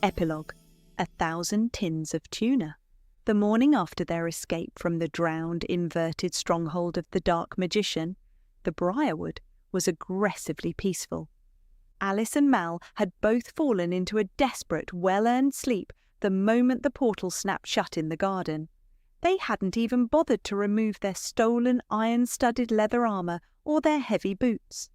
Epilogue A Thousand Tins of Tuna. The morning after their escape from the drowned, inverted stronghold of the dark magician, the Briarwood was aggressively peaceful. Alice and Mal had both fallen into a desperate, well-earned sleep the moment the portal snapped shut in the garden. They hadn't even bothered to remove their stolen iron-studded leather armour or their heavy boots.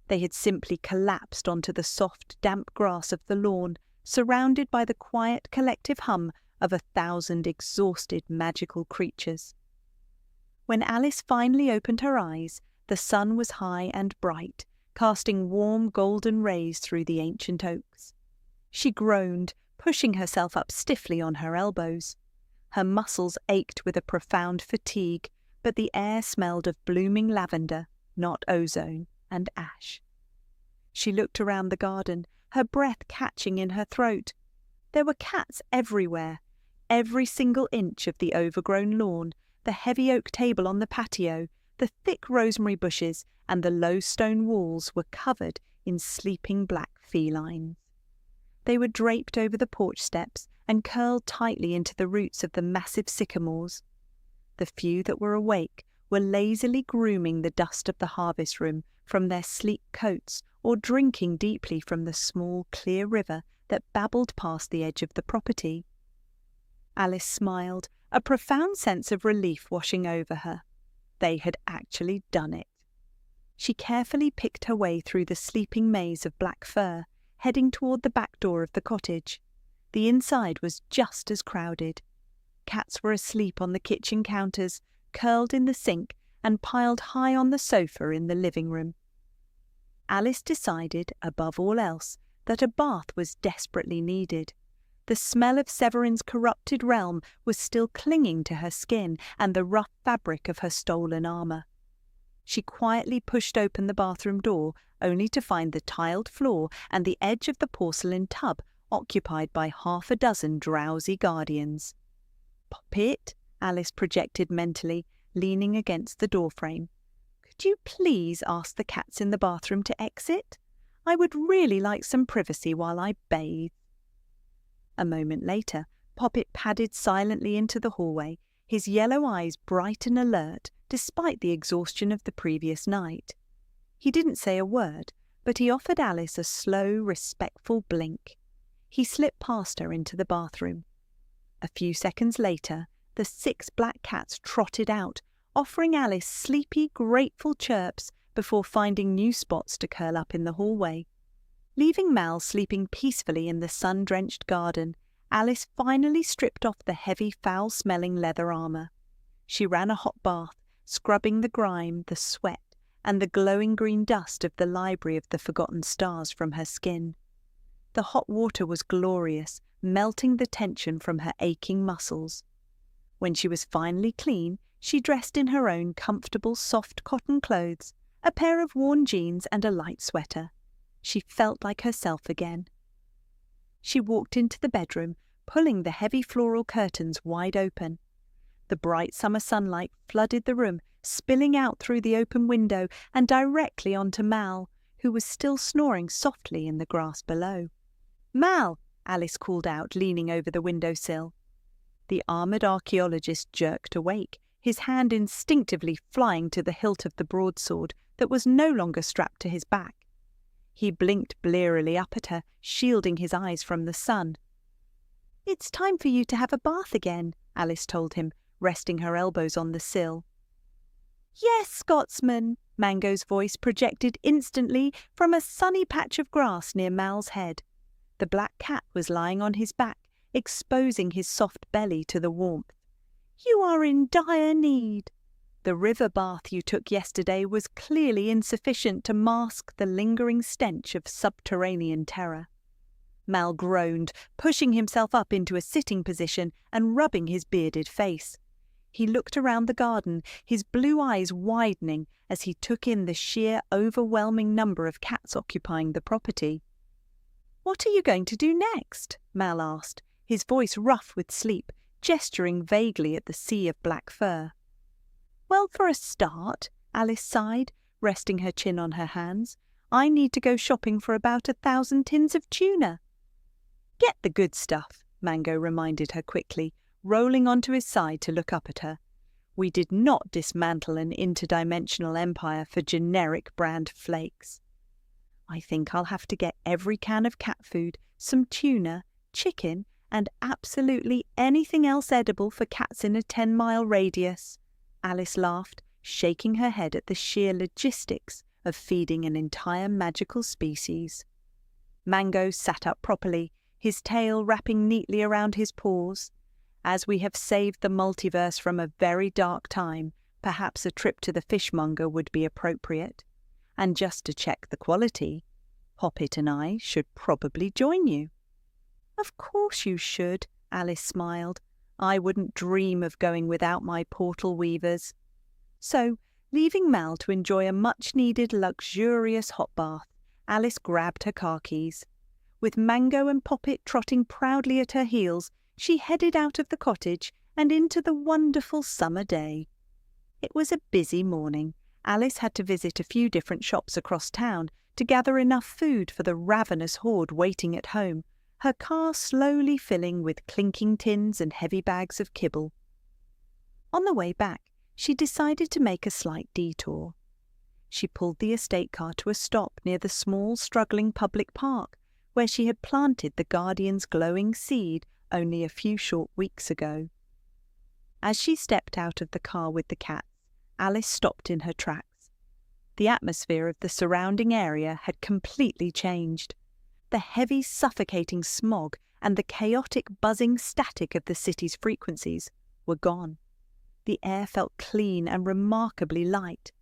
They had simply collapsed onto the soft, damp grass of the lawn, surrounded by the quiet, collective hum of 1,000 exhausted magical creatures. When Alice finally opened her eyes, the sun was high and bright, casting warm golden rays through the ancient oaks. She groaned, pushing herself up stiffly on her elbows. Her muscles ached with a profound fatigue, but the air smelled of blooming lavender, not ozone, and ash. She looked around the garden, her breath catching in her throat. There were cats everywhere. Every single inch of the overgrown lawn, the heavy oak table on the patio, the thick rosemary bushes, and the low stone walls were covered in sleeping black felines. They were draped over the porch steps and curled tightly into the roots of the massive sycamores. The few that were awake were lazily grooming the dust of the harvest room from their sleek coats or drinking deeply from the small, clear river that babbled past the edge of the property. Alice smiled, a profound sense of relief washing over her. They had actually done it. She carefully picked her way through the sleeping maze of black fur, heading toward the back door of the cottage. The inside was just as crowded. Cats were asleep on the kitchen counters, curled in the sink, and piled high on the sofa in the living room. Alice decided, above all else, that a bath was desperately needed. The smell of Severin's corrupted realm was still clinging to her skin and the rough fabric of her stolen armour. She quietly pushed open the bathroom door, only to find the tiled floor and the edge of the porcelain tub occupied by 6 drowsy guardians. "Poppet," Alice projected mentally, leaning against the doorframe. "Could you please ask the cats in the bathroom to exit? I would really like some privacy while I bathe." A moment later, Poppet padded silently into the hallway, his yellow eyes bright and alert despite the exhaustion of the previous night. He didn't say a word, but he offered Alice a slow, respectful blink. He slipped past her into the bathroom. A few seconds later, the 6 black cats trotted out, offering Alice sleepy, grateful chirps before finding new spots to curl up in the hallway. Leaving Mal sleeping peacefully in the sun-drenched garden, Alice finally stripped off the heavy, foul-smelling leather armour. She ran a hot bath, scrubbing the grime, the sweat, and the glowing green dust of the Library of the Forgotten Stars from her skin. The hot water was glorious, melting the tension from her aching muscles. When she was finally clean, she dressed in her own comfortable, soft cotton clothes, a pair of worn jeans and a light sweater. She felt like herself again. She walked into the bedroom, pulling the heavy floral curtains wide open. The bright summer sunlight flooded the room, spilling out through the open window and directly onto Mal, who was still snoring softly in the grass below. "Mal!" Alice called out, leaning over the windowsill. The armoured archaeologist jerked awake, his hand instinctively flying to the hilt of the broadsword that was no longer strapped to his back. He blinked blearily up at her, shielding his eyes from the sun. "It's time for you to have a bath again," Alice told him, resting her elbows on the sill. "Yes, Scotsman," Mango's voice projected instantly from a sunny patch of grass near Mal's head. The black cat was lying on his back, exposing his soft belly to the warmth. "You are in dire need. The river bath you took yesterday was clearly insufficient to mask the lingering stench of subterranean terror." Mal groaned, pushing himself up into a sitting position and rubbing his bearded face. He looked around the garden, his blue eyes widening as he took in the sheer, overwhelming number of cats occupying the property. "What are you going to do next?" Mal asked, his voice rough with sleep, gesturing vaguely at the sea of black fur. "Well, for a start," Alice sighed, resting her chin on her hands, "I need to go shopping for about 1,000 tins of tuna." Get the good stuff, Mango reminded her quickly, rolling onto his side to look up at her. We did not dismantle an interdimensional empire for generic brand flakes. I think I'll have to get every can of cat food, some tuna, chicken, and absolutely anything else edible for cats in a 10-mile radius. Alice laughed, shaking her head at the sheer logistics of feeding an entire magical species. Mango sat up properly, his tail wrapping neatly around his paws. As we have saved the multiverse from a very dark time, perhaps a trip to the fishmonger would be appropriate. And just to check the quality, Poppet and I should probably join you. Of course you should, Alice smiled. I wouldn't dream of going without my portal weavers. So, leaving Mal to enjoy a much-needed luxurious hot bath, Alice grabbed her car keys. With Mango and Poppet trotting proudly at her heels, she headed out of the cottage and into the wonderful summer day. It was a busy morning. Alice had to visit a few different shops across town to gather enough food for the ravenous horde waiting at home, her car slowly filling with clinking tins and heavy bags of kibble. On the way back, she decided to make a slight detour. She pulled the estate car to a stop near the small, struggling public park where she had planted the Guardian's glowing seed only a few short weeks ago. As she stepped out of the car with the cats, Alice stopped in her tracks. The atmosphere of the surrounding area had completely changed. The heavy, suffocating smog and the chaotic, buzzing static of the city's frequencies were gone. The air felt clean and remarkably light.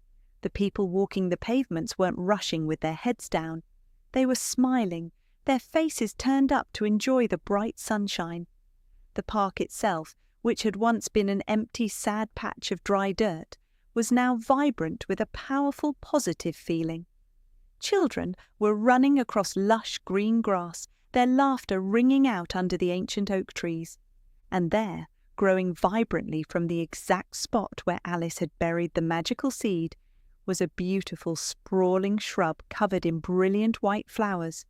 The people walking the pavements weren't rushing with their heads down. They were smiling, their faces turned up to enjoy the bright sunshine. The park itself, which had once been an empty, sad patch of dry dirt, was now vibrant with a powerful, positive feeling. Children were running across lush green grass, their laughter ringing out under the ancient oak trees. And there, growing vibrantly from the exact spot where Alice had buried the magical seed, was a beautiful, sprawling shrub covered in brilliant white flowers.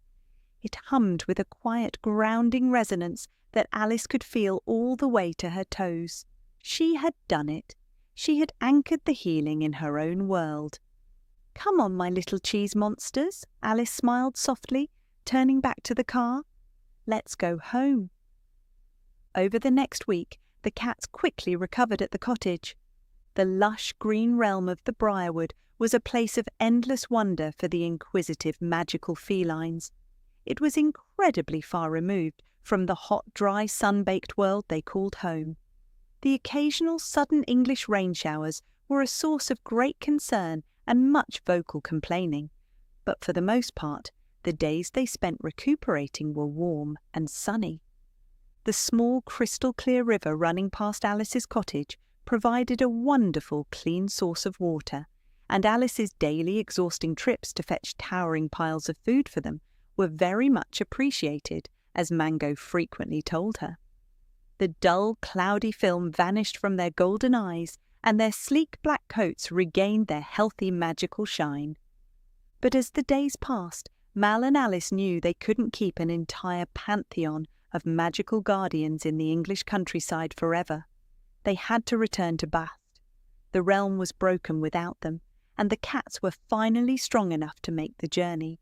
It hummed with a quiet, grounding resonance that Alice could feel all the way to her toes. She had done it. She had anchored the healing in her own world. "Come on, my little cheese monsters," Alice smiled softly, turning back to the car. "Let's go home." Over the next week, the cats quickly recovered at the cottage. The lush green realm of the Briarwood was a place of endless wonder for the inquisitive, magical felines. It was incredibly far removed from the hot, dry, sun-baked world they called home. The occasional sudden English rain showers were a source of great concern and much vocal complaining, but for the most part, the days they spent recuperating were warm and sunny. The small crystal-clear river running past Alice's cottage provided a wonderful, clean source of water, and Alice's daily exhausting trips to fetch towering piles of food for them were very much appreciated, as Mango frequently told her. The dull, cloudy film vanished from their golden eyes, and their sleek black coats regained their healthy, magical shine. But as the days passed, Mal and Alice knew they couldn't keep an entire pantheon of magical guardians in the English countryside forever. They had to return to Bath. The realm was broken without them, and the cats were finally strong enough to make the journey.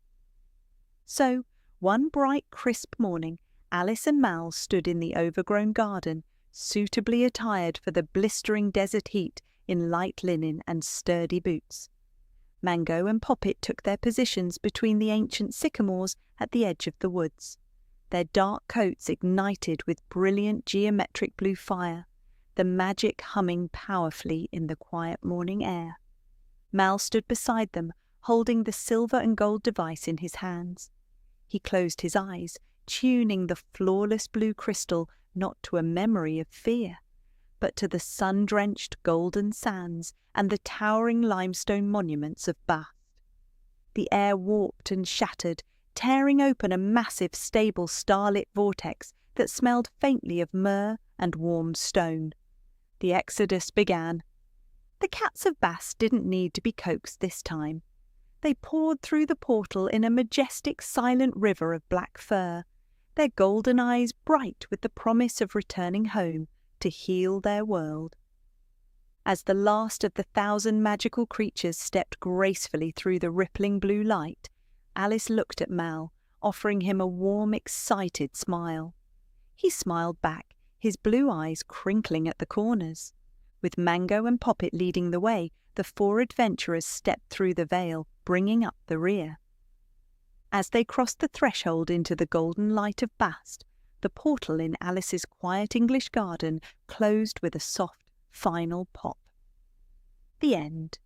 So, one bright, crisp morning, Alice and Mal stood in the overgrown garden, suitably attired for the blistering desert heat in light linen and sturdy boots. Mango and Poppet took their positions between the ancient sycamores at the edge of the woods. Their dark coats ignited with brilliant geometric blue fire, the magic humming powerfully in the quiet morning air. Mal stood beside them, holding the silver and gold device in his hands. He closed his eyes, tuning the flawless blue crystal not to a memory of fear, but to the sun-drenched golden sands and the towering limestone monuments of Bath. The air warped and shattered, tearing open a massive, stable, starlit vortex that smelled faintly of myrrh and warm stone. The exodus began. The cats of Bath didn't need to be coaxed this time. They poured through the portal in a majestic, silent river of black fur, their golden eyes bright with the promise of returning home to heal their world. As the last of the 1,000 magical creatures stepped gracefully through the rippling blue light, Alice looked at Mal, offering him a warm, excited smile. He smiled back, his blue eyes crinkling at the corners. With Mango and Poppet leading the way, the 4 adventurers stepped through the veil, bringing up the rear. As they crossed the threshold into the golden light of Bast, the portal in Alice's quiet English garden closed with a soft, final pop. The end.